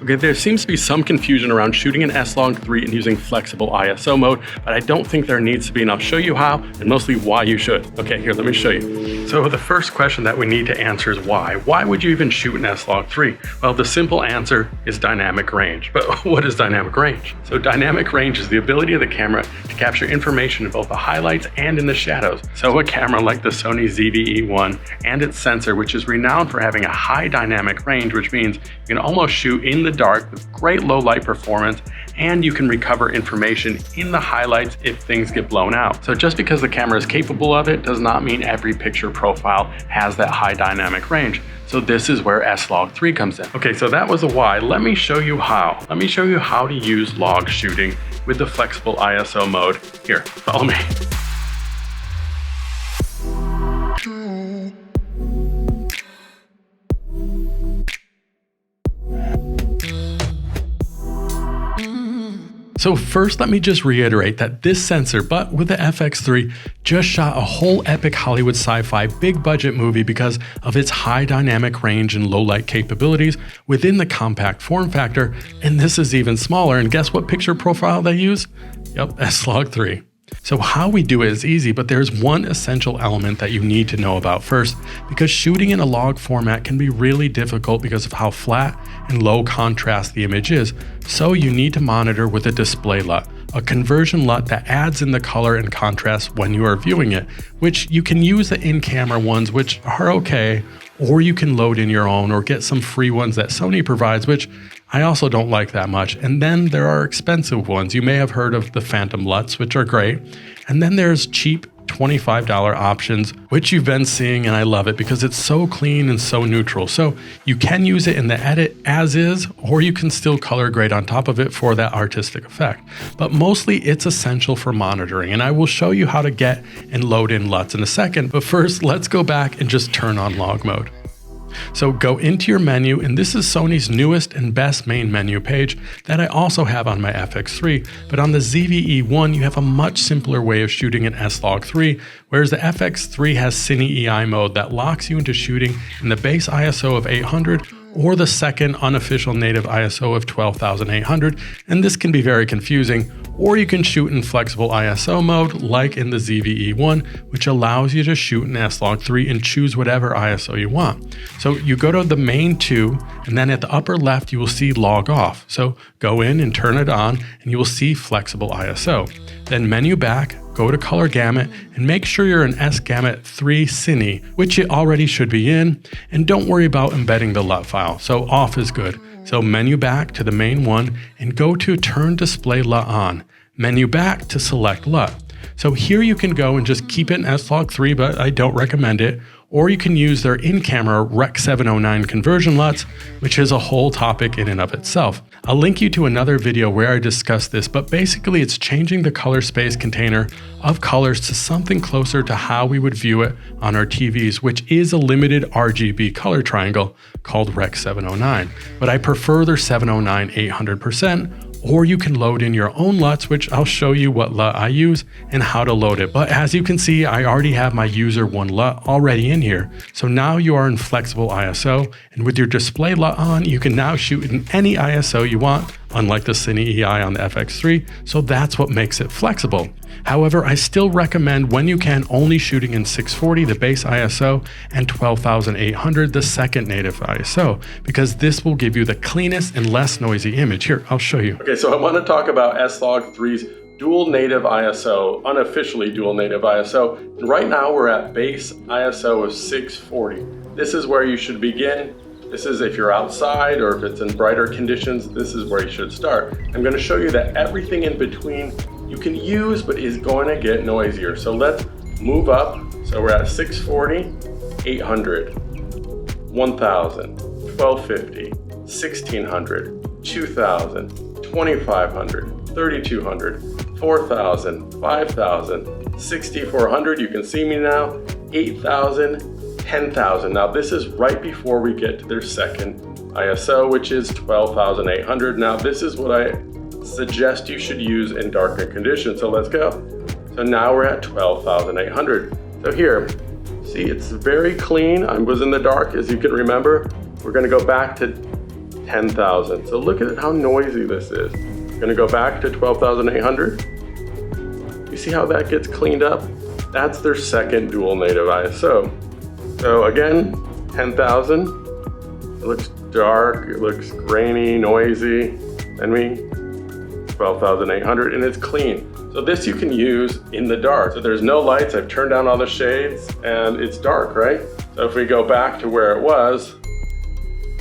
Okay, there seems to be some confusion around shooting in Slog3 and using flexible ISO mode, but I don't think there needs to be, and I'll show you how and mostly why you should. Okay, here, let me show you. So the first question that we need to answer is why? Why would you even shoot in Slog3? Well, the simple answer is dynamic range. But what is dynamic range? So dynamic range is the ability of the camera to capture information in both the highlights and in the shadows. So a camera like the Sony ZV-E1 and its sensor, which is renowned for having a high dynamic range, which means you can almost shoot in the dark with great low light performance, and you can recover information in the highlights if things get blown out. So just because the camera is capable of it does not mean every picture profile has that high dynamic range. So this is where Slog3 comes in. Okay, so that was the why. Let me show you how. Let me show you how to use log shooting with the flexible ISO mode. Here, follow me. So first, let me just reiterate that this sensor, but with the FX3, just shot a whole epic Hollywood sci-fi big budget movie because of its high dynamic range and low light capabilities within the compact form factor, and this is even smaller, and guess what picture profile they use? Yep, Slog3. So how we do it is easy, but there's one essential element that you need to know about first, because shooting in a log format can be really difficult because of how flat and low contrast the image is. So you need to monitor with a display LUT, a conversion LUT that adds in the color and contrast when you are viewing it, which you can use the in-camera ones, which are okay, or you can load in your own or get some free ones that Sony provides, which I also don't like that much. And then there are expensive ones. You may have heard of the Phantom LUTs, which are great. And then there's cheap $25 options, which you've been seeing, and I love it because it's so clean and so neutral. So you can use it in the edit as is, or you can still color grade on top of it for that artistic effect. But mostly it's essential for monitoring, and I will show you how to get and load in LUTs in a second. But first, let's go back and just turn on log mode. So go into your menu, and this is Sony's newest and best main menu page that I also have on my FX3, but on the ZV-E1 you have a much simpler way of shooting in Slog3, whereas the FX3 has Cine EI mode that locks you into shooting in the base ISO of 800 or the second unofficial native ISO of 12,800, and this can be very confusing. Or you can shoot in flexible ISO mode like in the ZV-E1, which allows you to shoot in Slog3 and choose whatever ISO you want. So you go to the main two, and then at the upper left you will see log off. So go in and turn it on, and you will see flexible ISO. Then menu back, go to color gamut, and make sure you're in SGAMUT 3 Cine, which it already should be in, and don't worry about embedding the LUT file, so off is good. So menu back to the main one, and go to turn display LUT on. Menu back to select LUT. So here you can go and just keep it in Slog3, but I don't recommend it. Or you can use their in-camera Rec. 709 conversion LUTs, which is a whole topic in and of itself. I'll link you to another video where I discuss this, but basically it's changing the color space container of colors to something closer to how we would view it on our TVs, which is a limited RGB color triangle called Rec. 709. But I prefer their 709 800%, or you can load in your own LUTs, which I'll show you what LUT I use and how to load it. But as you can see, I already have my user 1 LUT already in here. So now you are in flexible ISO, and with your display LUT on, you can now shoot in any ISO you want, unlike the Cine EI on the FX3, so that's what makes it flexible. However, I still recommend, when you can, only shooting in 640, the base ISO, and 12,800, the second native ISO, because this will give you the cleanest and less noisy image. Here, I'll show you. Okay, so I want to talk about Slog3's dual native ISO, unofficially dual native ISO, and right now we're at base ISO of 640. This is where you should begin. This is if you're outside or if it's in brighter conditions, this is where you should start. I'm going to show you that everything in between you can use, but is going to get noisier. So let's move up. So we're at 640, 800, 1000, 1250, 1600, 2000, 2500, 3200, 4000, 5000, 6400. You can see me now, 8000, 10,000. Now this is right before we get to their second ISO, which is 12,800. Now this is what I suggest you should use in darker conditions. So let's go. So now we're at 12,800. So here, see, it's very clean. I was in the dark, as you can remember. We're going to go back to 10,000. So look at how noisy this is. Gonna go back to 12,800. You see how that gets cleaned up? That's their second dual native ISO. So again, 10,000. It looks dark, it looks grainy, noisy. Then 12,800, and it's clean. So this you can use in the dark. So there's no lights, I've turned down all the shades, and it's dark, right? So if we go back to where it was,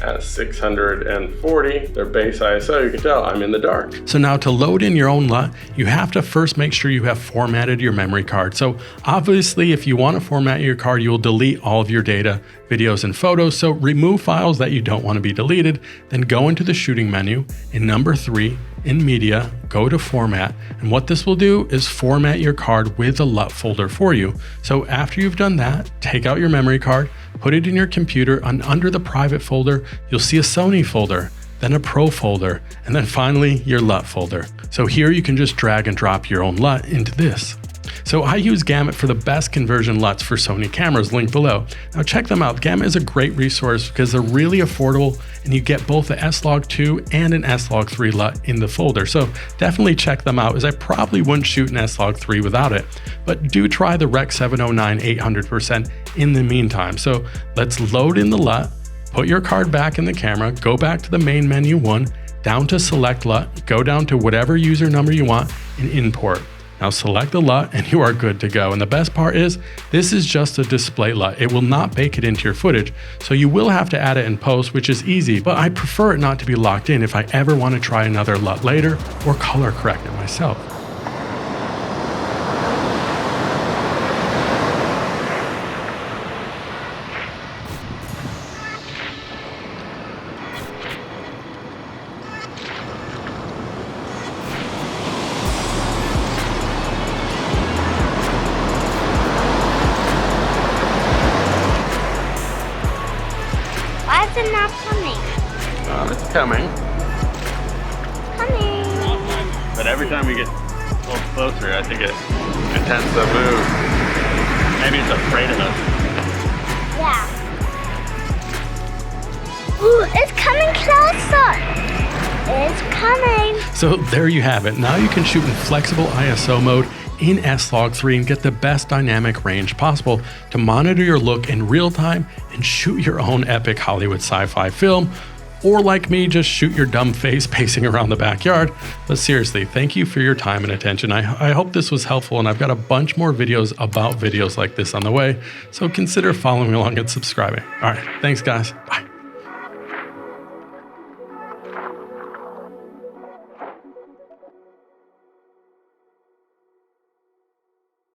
at 640, their base ISO, you can tell I'm in the dark. So now to load in your own LUT, you have to first make sure you have formatted your memory card. So obviously, if you want to format your card, you will delete all of your data, videos, and photos. So remove files that you don't want to be deleted, then go into the shooting menu. In number 3, in media, go to format. And what this will do is format your card with a LUT folder for you. So after you've done that, take out your memory card, put it in your computer, and under the private folder, you'll see a Sony folder, then a Pro folder, and then finally your LUT folder. So here you can just drag and drop your own LUT into this. So I use GAMUT for the best conversion LUTs for Sony cameras, linked below. Now check them out. GAMUT is a great resource because they're really affordable and you get both a Slog2 and an Slog3 LUT in the folder. So definitely check them out, as I probably wouldn't shoot an Slog3 without it. But do try the Rec 709 800% in the meantime. So let's load in the LUT, put your card back in the camera, go back to the main menu 1, down to select LUT, go down to whatever user number you want and import. Now select the LUT and you are good to go. And the best part is, this is just a display LUT. It will not bake it into your footage. So you will have to add it in post, which is easy, but I prefer it not to be locked in if I ever want to try another LUT later or color correct it myself. Why is it not coming? It's coming. Coming. But every time we get a little closer, I think it tends to move. Maybe it's afraid of us. Yeah. Ooh, it's coming closer. It's coming. So there you have it. Now you can shoot in flexible ISO mode in Slog3 and get the best dynamic range possible to monitor your look in real time and shoot your own epic Hollywood sci-fi film, or like me, just shoot your dumb face pacing around the backyard. But seriously, thank you for your time and attention. I hope this was helpful, and I've got a bunch more videos about videos like this on the way, so consider following along and subscribing. All right, thanks guys, bye.